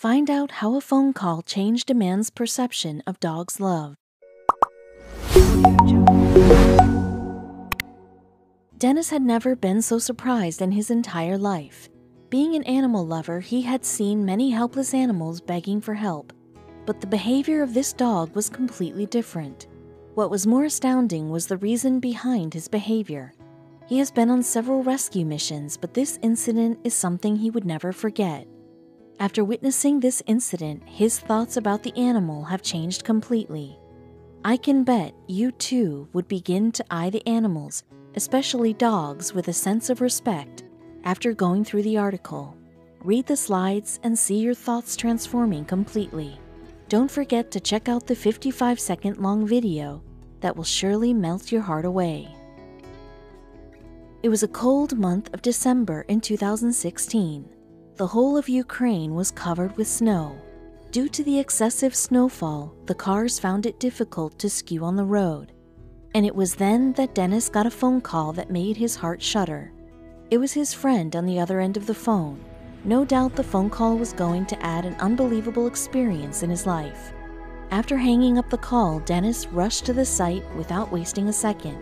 Find out how a phone call changed a man's perception of dogs' love. Dennis had never been so surprised in his entire life. Being an animal lover, he had seen many helpless animals begging for help, but the behavior of this dog was completely different. What was more astounding was the reason behind his behavior. He has been on several rescue missions, but this incident is something he would never forget. After witnessing this incident, his thoughts about the animal have changed completely. I can bet you too would begin to eye the animals, especially dogs, with a sense of respect after going through the article. Read the slides and see your thoughts transforming completely. Don't forget to check out the 55-second long video that will surely melt your heart away. It was a cold month of December in 2016. The whole of Ukraine was covered with snow. Due to the excessive snowfall, the cars found it difficult to skew on the road. And it was then that Dennis got a phone call that made his heart shudder. It was his friend on the other end of the phone. No doubt the phone call was going to add an unbelievable experience in his life. After hanging up the call, Dennis rushed to the site without wasting a second.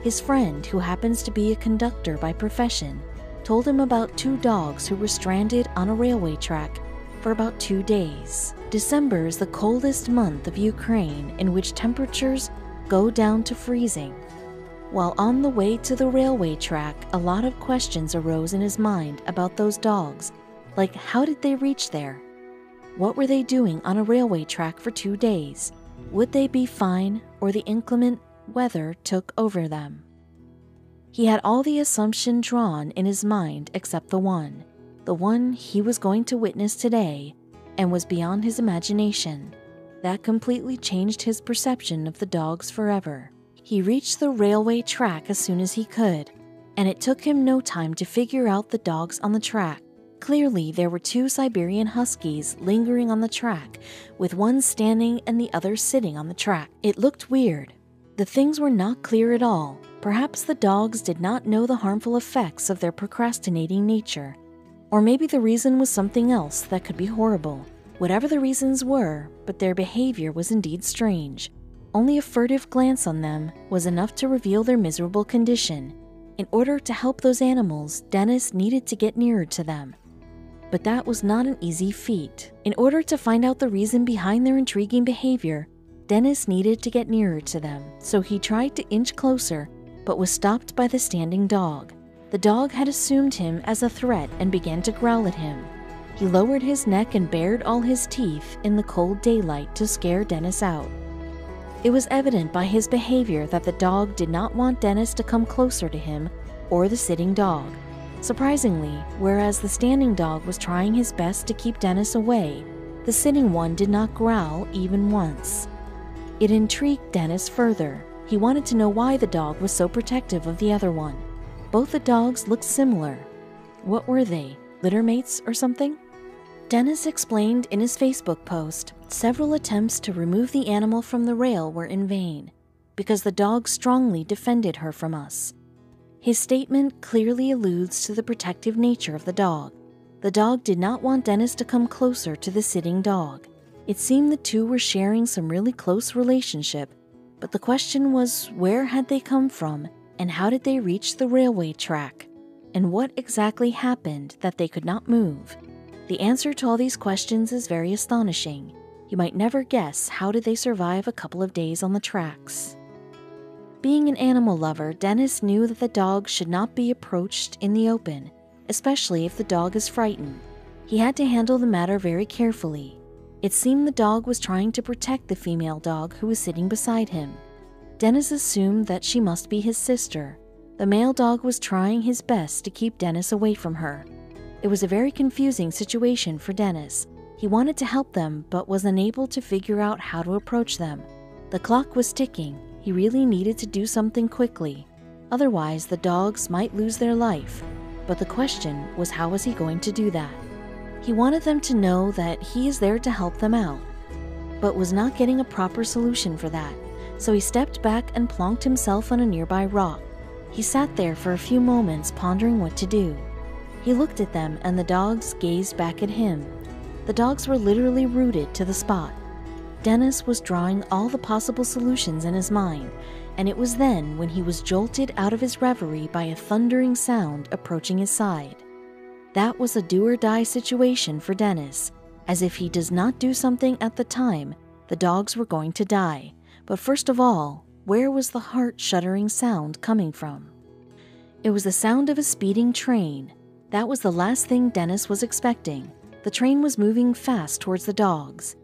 His friend, who happens to be a conductor by profession, told him about two dogs who were stranded on a railway track for about 2 days. December is the coldest month of Ukraine, in which temperatures go down to freezing. While on the way to the railway track, a lot of questions arose in his mind about those dogs, like how did they reach there? What were they doing on a railway track for 2 days? Would they be fine, or the inclement weather took over them? He had all the assumption drawn in his mind except the one he was going to witness today, and was beyond his imagination. That completely changed his perception of the dogs forever. He reached the railway track as soon as he could, and it took him no time to figure out the dogs on the track. Clearly, there were 2 Siberian Huskies lingering on the track, with one standing and the other sitting on the track. It looked weird. The things were not clear at all. Perhaps the dogs did not know the harmful effects of their procrastinating nature. Or maybe the reason was something else that could be horrible. Whatever the reasons were, but their behavior was indeed strange. Only a furtive glance on them was enough to reveal their miserable condition. In order to help those animals, Dennis needed to get nearer to them. But that was not an easy feat. In order to find out the reason behind their intriguing behavior, Dennis needed to get nearer to them, so he tried to inch closer, but was stopped by the standing dog. The dog had assumed him as a threat and began to growl at him. He lowered his neck and bared all his teeth in the cold daylight to scare Dennis out. It was evident by his behavior that the dog did not want Dennis to come closer to him or the sitting dog. Surprisingly, whereas the standing dog was trying his best to keep Dennis away, the sitting one did not growl even once. It intrigued Dennis further. He wanted to know why the dog was so protective of the other one. Both the dogs looked similar. What were they, littermates or something? Dennis explained in his Facebook post, several attempts to remove the animal from the rail were in vain, because the dog strongly defended her from us. His statement clearly alludes to the protective nature of the dog. The dog did not want Dennis to come closer to the sitting dog. It seemed the two were sharing some really close relationship, but the question was, where had they come from, and how did they reach the railway track? And what exactly happened that they could not move? The answer to all these questions is very astonishing. You might never guess how did they survive a couple of days on the tracks. Being an animal lover, Dennis knew that the dog should not be approached in the open, especially if the dog is frightened. He had to handle the matter very carefully. It seemed the dog was trying to protect the female dog who was sitting beside him. Dennis assumed that she must be his sister. The male dog was trying his best to keep Dennis away from her. It was a very confusing situation for Dennis. He wanted to help them, but was unable to figure out how to approach them. The clock was ticking. He really needed to do something quickly. Otherwise, the dogs might lose their life. But the question was, how was he going to do that? He wanted them to know that he is there to help them out, but was not getting a proper solution for that. So he stepped back and plonked himself on a nearby rock. He sat there for a few moments pondering what to do. He looked at them and the dogs gazed back at him. The dogs were literally rooted to the spot. Dennis was drawing all the possible solutions in his mind, and it was then when he was jolted out of his reverie by a thundering sound approaching his side. That was a do-or-die situation for Dennis, as if he does not do something at the time, the dogs were going to die. But first of all, where was the heart-shuddering sound coming from? It was the sound of a speeding train. That was the last thing Dennis was expecting. The train was moving fast towards the dogs.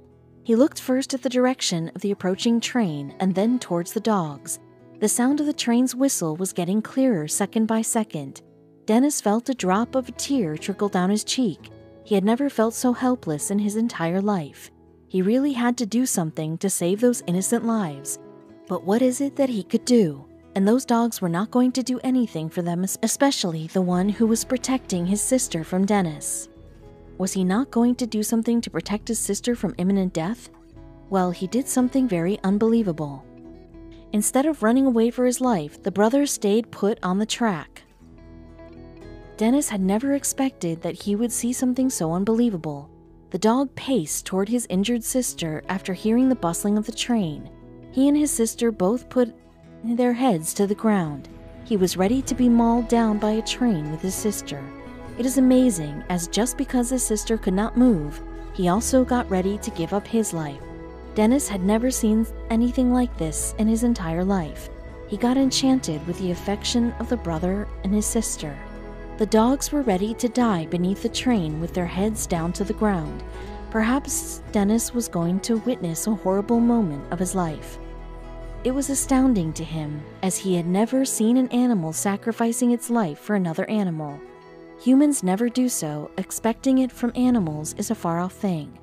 He looked first at the direction of the approaching train and then towards the dogs. The sound of the train's whistle was getting clearer second by second. Dennis felt a drop of a tear trickle down his cheek. He had never felt so helpless in his entire life. He really had to do something to save those innocent lives. But what is it that he could do? And those dogs were not going to do anything for them, especially the one who was protecting his sister from Dennis. Was he not going to do something to protect his sister from imminent death? Well, he did something very unbelievable. Instead of running away for his life, the brother stayed put on the track. Dennis had never expected that he would see something so unbelievable. The dog paced toward his injured sister after hearing the bustling of the train. He and his sister both put their heads to the ground. He was ready to be mauled down by a train with his sister. It is amazing, as just because his sister could not move, he also got ready to give up his life. Dennis had never seen anything like this in his entire life. He got enchanted with the affection of the brother and his sister. The dogs were ready to die beneath the train with their heads down to the ground. Perhaps Dennis was going to witness a horrible moment of his life. It was astounding to him, as he had never seen an animal sacrificing its life for another animal. Humans never do so, expecting it from animals is a far-off thing.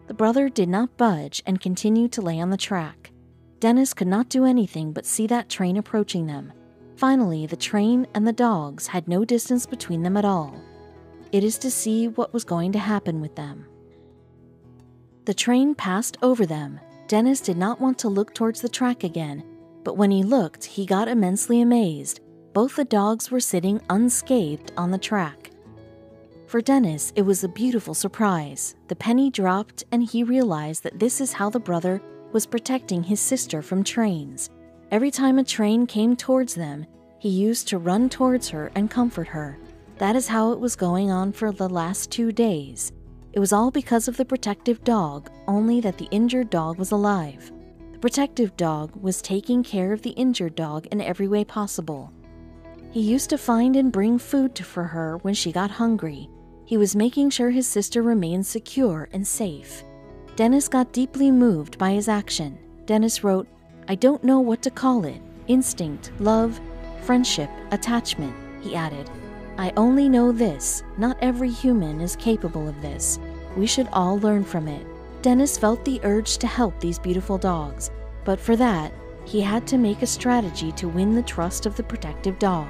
The brother did not budge and continued to lay on the track. Dennis could not do anything but see that train approaching them. Finally, the train and the dogs had no distance between them at all. It is to see what was going to happen with them. The train passed over them. Dennis did not want to look towards the track again, but when he looked, he got immensely amazed. Both the dogs were sitting unscathed on the track. For Dennis, it was a beautiful surprise. The penny dropped and he realized that this is how the brother was protecting his sister from trains. Every time a train came towards them, he used to run towards her and comfort her. That is how it was going on for the last 2 days. It was all because of the protective dog, only that the injured dog was alive. The protective dog was taking care of the injured dog in every way possible. He used to find and bring food for her when she got hungry. He was making sure his sister remained secure and safe. Dennis got deeply moved by his action. Dennis wrote, "I don't know what to call it. Instinct, love, friendship, attachment," he added. "I only know this. Not every human is capable of this. We should all learn from it." Dennis felt the urge to help these beautiful dogs, but for that, he had to make a strategy to win the trust of the protective dog.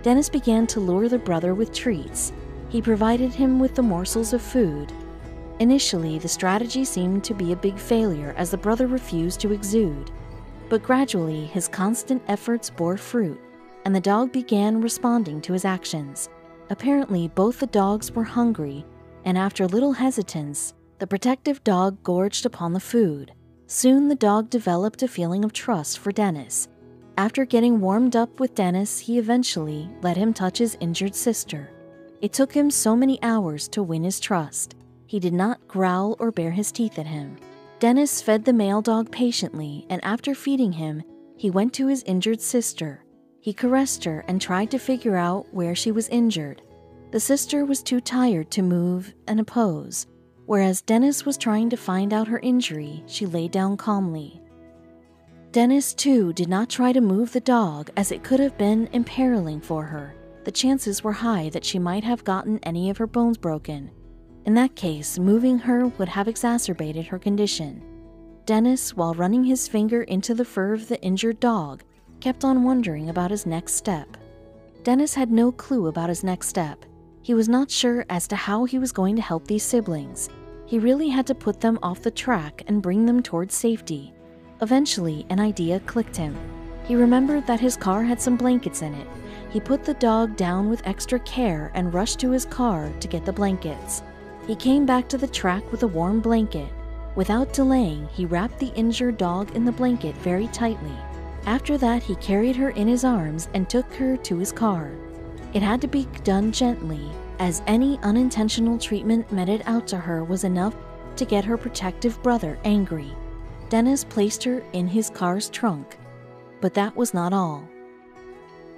Dennis began to lure the brother with treats. He provided him with the morsels of food. Initially, the strategy seemed to be a big failure as the brother refused to exude. But gradually, his constant efforts bore fruit, and the dog began responding to his actions. Apparently, both the dogs were hungry, and after little hesitance, the protective dog gorged upon the food. Soon the dog developed a feeling of trust for Dennis. After getting warmed up with Dennis, he eventually let him touch his injured sister. It took him so many hours to win his trust. He did not growl or bare his teeth at him. Dennis fed the male dog patiently, and after feeding him, he went to his injured sister. He caressed her and tried to figure out where she was injured. The sister was too tired to move and oppose. Whereas Dennis was trying to find out her injury, she lay down calmly. Dennis, too, did not try to move the dog, as it could have been imperiling for her. The chances were high that she might have gotten any of her bones broken. In that case, moving her would have exacerbated her condition. Dennis, while running his finger into the fur of the injured dog, kept on wondering about his next step. Dennis had no clue about his next step. He was not sure as to how he was going to help these siblings. He really had to put them off the track and bring them towards safety. Eventually, an idea clicked him. He remembered that his car had some blankets in it. He put the dog down with extra care and rushed to his car to get the blankets. He came back to the track with a warm blanket. Without delaying, he wrapped the injured dog in the blanket very tightly. After that, he carried her in his arms and took her to his car. It had to be done gently, as any unintentional treatment meted out to her was enough to get her protective brother angry. Dennis placed her in his car's trunk, but that was not all.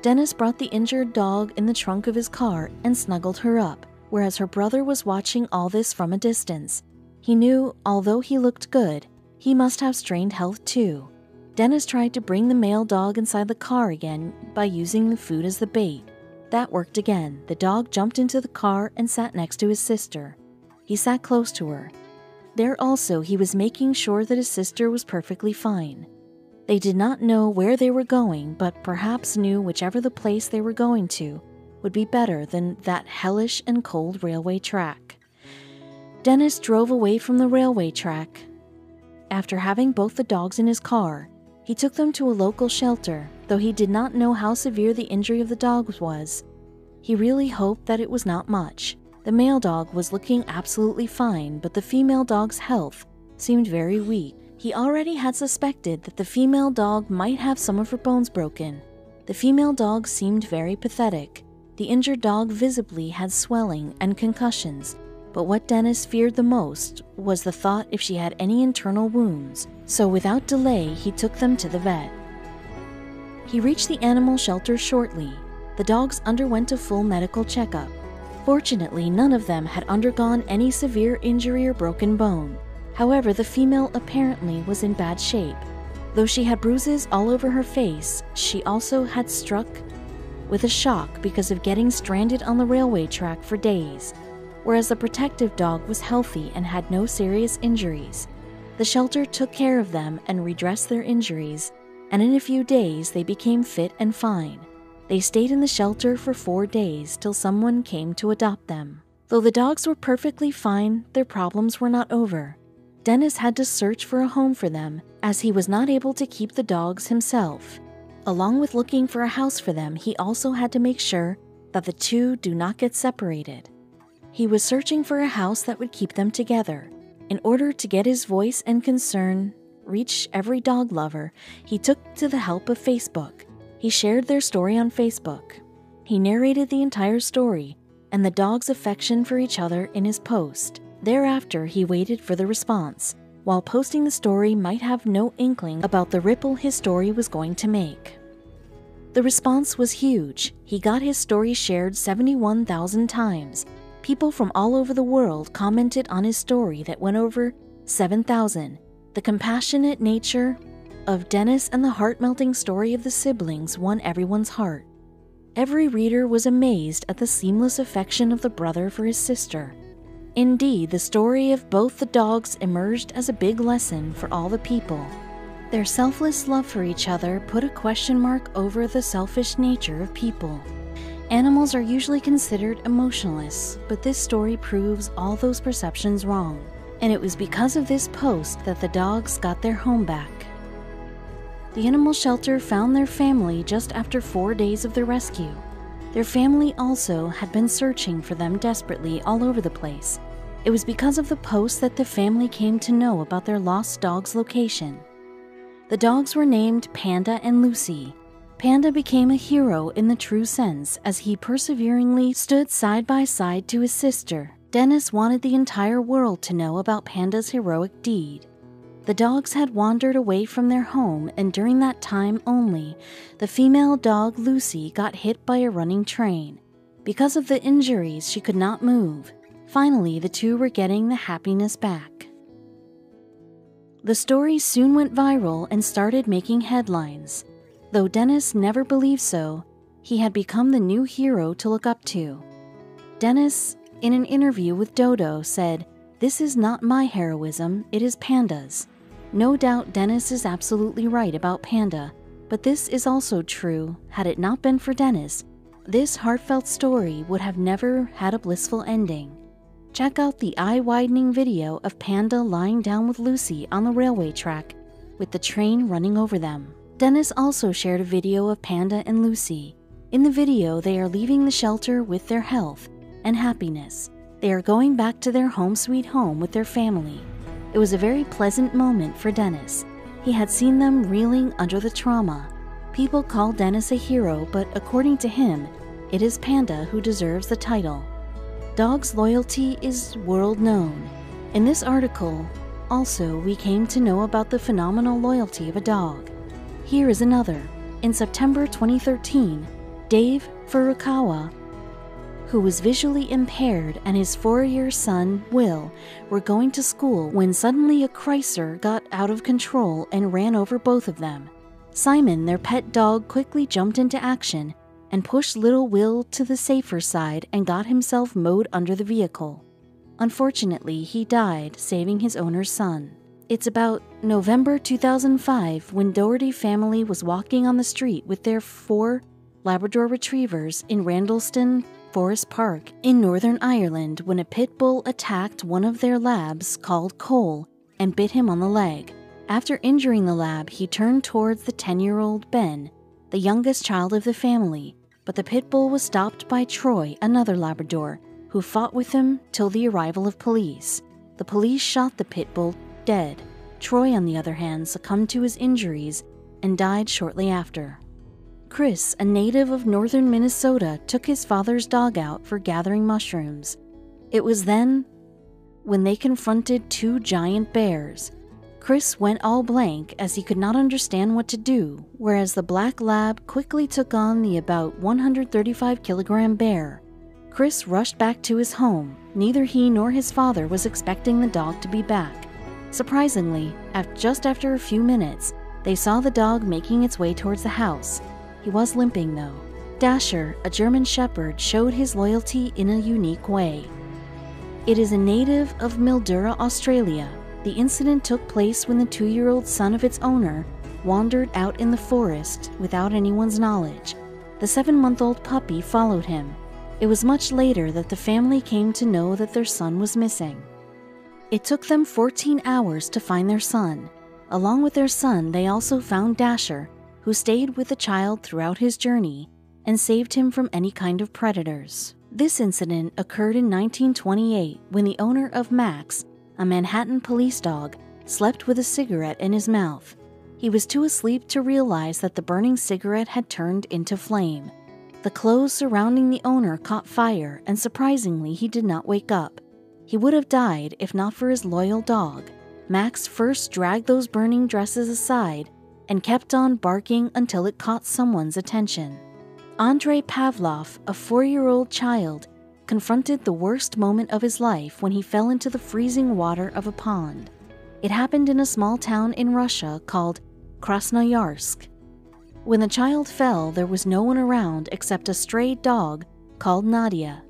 Dennis brought the injured dog in the trunk of his car and snuggled her up, whereas her brother was watching all this from a distance. He knew, although he looked good, he must have strained health too. Dennis tried to bring the male dog inside the car again by using the food as the bait. That worked again. The dog jumped into the car and sat next to his sister. He sat close to her. There also, he was making sure that his sister was perfectly fine. They did not know where they were going, but perhaps knew whichever the place they were going to would be better than that hellish and cold railway track. Dennis drove away from the railway track. After having both the dogs in his car, he took them to a local shelter, though he did not know how severe the injury of the dogs was. He really hoped that it was not much. The male dog was looking absolutely fine, but the female dog's health seemed very weak. He already had suspected that the female dog might have some of her bones broken. The female dog seemed very pathetic. The injured dog visibly had swelling and concussions, but what Dennis feared the most was the thought if she had any internal wounds, so without delay he took them to the vet. He reached the animal shelter shortly. The dogs underwent a full medical checkup. Fortunately, none of them had undergone any severe injury or broken bone. However, the female apparently was in bad shape. Though she had bruises all over her face, she also had struck with a shock because of getting stranded on the railway track for days, whereas the protective dog was healthy and had no serious injuries. The shelter took care of them and redressed their injuries, and in a few days they became fit and fine. They stayed in the shelter for 4 days till someone came to adopt them. Though the dogs were perfectly fine, their problems were not over. Dennis had to search for a home for them, as he was not able to keep the dogs himself. Along with looking for a house for them, he also had to make sure that the two do not get separated. He was searching for a house that would keep them together. In order to get his voice and concern reach every dog lover, he took to the help of Facebook. He shared their story on Facebook. He narrated the entire story and the dogs' affection for each other in his post. Thereafter, he waited for the response. While posting the story might have no inkling about the ripple his story was going to make. The response was huge. He got his story shared 71,000 times. People from all over the world commented on his story that went over 7,000. The compassionate nature of Dennis and the heart-melting story of the siblings won everyone's heart. Every reader was amazed at the seamless affection of the brother for his sister. Indeed, the story of both the dogs emerged as a big lesson for all the people. Their selfless love for each other put a question mark over the selfish nature of people. Animals are usually considered emotionless, but this story proves all those perceptions wrong. And it was because of this post that the dogs got their home back. The animal shelter found their family just after 4 days of their rescue. Their family also had been searching for them desperately all over the place. It was because of the post that the family came to know about their lost dog's location. The dogs were named Panda and Lucy. Panda became a hero in the true sense as he perseveringly stood side by side to his sister. Dennis wanted the entire world to know about Panda's heroic deed. The dogs had wandered away from their home, and during that time only, the female dog Lucy got hit by a running train. Because of the injuries, she could not move. Finally, the two were getting the happiness back. The story soon went viral and started making headlines. Though Dennis never believed so, he had become the new hero to look up to. Dennis, in an interview with Dodo, said, "This is not my heroism, it is Panda's." No doubt Dennis is absolutely right about Panda, but this is also true. Had it not been for Dennis, this heartfelt story would have never had a blissful ending. Check out the eye-widening video of Panda lying down with Lucy on the railway track with the train running over them. Dennis also shared a video of Panda and Lucy. In the video, they are leaving the shelter with their health and happiness. They are going back to their home sweet home with their family. It was a very pleasant moment for Dennis. He had seen them reeling under the trauma. People call Dennis a hero, but according to him, it is Panda who deserves the title. Dogs' loyalty is world known. In this article, also, we came to know about the phenomenal loyalty of a dog. Here is another. In September 2013, Dave Furukawa, who was visually impaired, and his 4-year son, Will, were going to school when suddenly a Chrysler got out of control and ran over both of them. Simon, their pet dog, quickly jumped into action and pushed little Will to the safer side and got himself mowed under the vehicle. Unfortunately, he died, saving his owner's son. It's about November 2005 when Doherty family was walking on the street with their 4 Labrador retrievers in Randleston Forest Park in Northern Ireland when a pit bull attacked one of their labs called Cole and bit him on the leg. After injuring the lab, he turned towards the 10-year-old Ben, the youngest child of the family, but the pit bull was stopped by Troy, another Labrador, who fought with him till the arrival of police. The police shot the pit bull dead. Troy, on the other hand, succumbed to his injuries and died shortly after. Chris, a native of northern Minnesota, took his father's dog out for gathering mushrooms. It was then when they confronted 2 giant bears. Chris went all blank as he could not understand what to do, whereas the black lab quickly took on the about 135-kilogram bear. Chris rushed back to his home. Neither he nor his father was expecting the dog to be back. Surprisingly, just after a few minutes, they saw the dog making its way towards the house. He was limping though. Dasher, a German Shepherd, showed his loyalty in a unique way. It is a native of Mildura, Australia. The incident took place when the 2-year-old son of its owner wandered out in the forest without anyone's knowledge. The 7-month-old puppy followed him. It was much later that the family came to know that their son was missing. It took them 14 hours to find their son. Along with their son, they also found Dasher, who stayed with the child throughout his journey and saved him from any kind of predators. This incident occurred in 1928 when the owner of Max, a Manhattan police dog, slept with a cigarette in his mouth. He was too asleep to realize that the burning cigarette had turned into flame. The clothes surrounding the owner caught fire, and surprisingly, he did not wake up. He would have died if not for his loyal dog. Max first dragged those burning dresses aside and kept on barking until it caught someone's attention. Andrei Pavlov, a 4-year-old child, confronted the worst moment of his life when he fell into the freezing water of a pond. It happened in a small town in Russia called Krasnoyarsk. When the child fell, there was no one around except a stray dog called Nadia.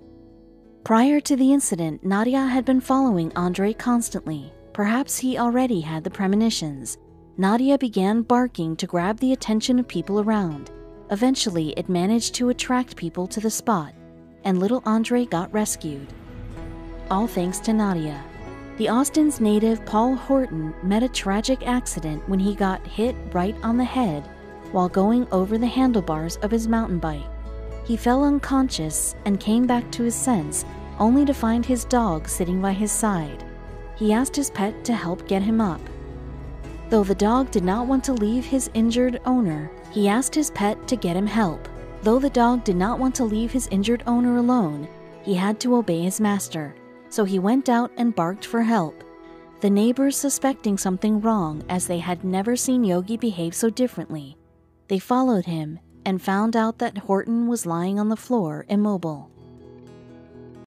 Prior to the incident, Nadia had been following Andrei constantly. Perhaps he already had the premonitions. Nadia began barking to grab the attention of people around. Eventually, it managed to attract people to the spot, and little Andrei got rescued. All thanks to Nadia. The Austin's native Paul Horton met a tragic accident when he got hit right on the head while going over the handlebars of his mountain bike. He fell unconscious and came back to his sense, only to find his dog sitting by his side. He asked his pet to help get him up. Though the dog did not want to leave his injured owner, he asked his pet to get him help. Though the dog did not want to leave his injured owner alone, he had to obey his master, so he went out and barked for help. The neighbors, suspecting something wrong as they had never seen Yogi behave so differently, they followed him and found out that Horton was lying on the floor, immobile.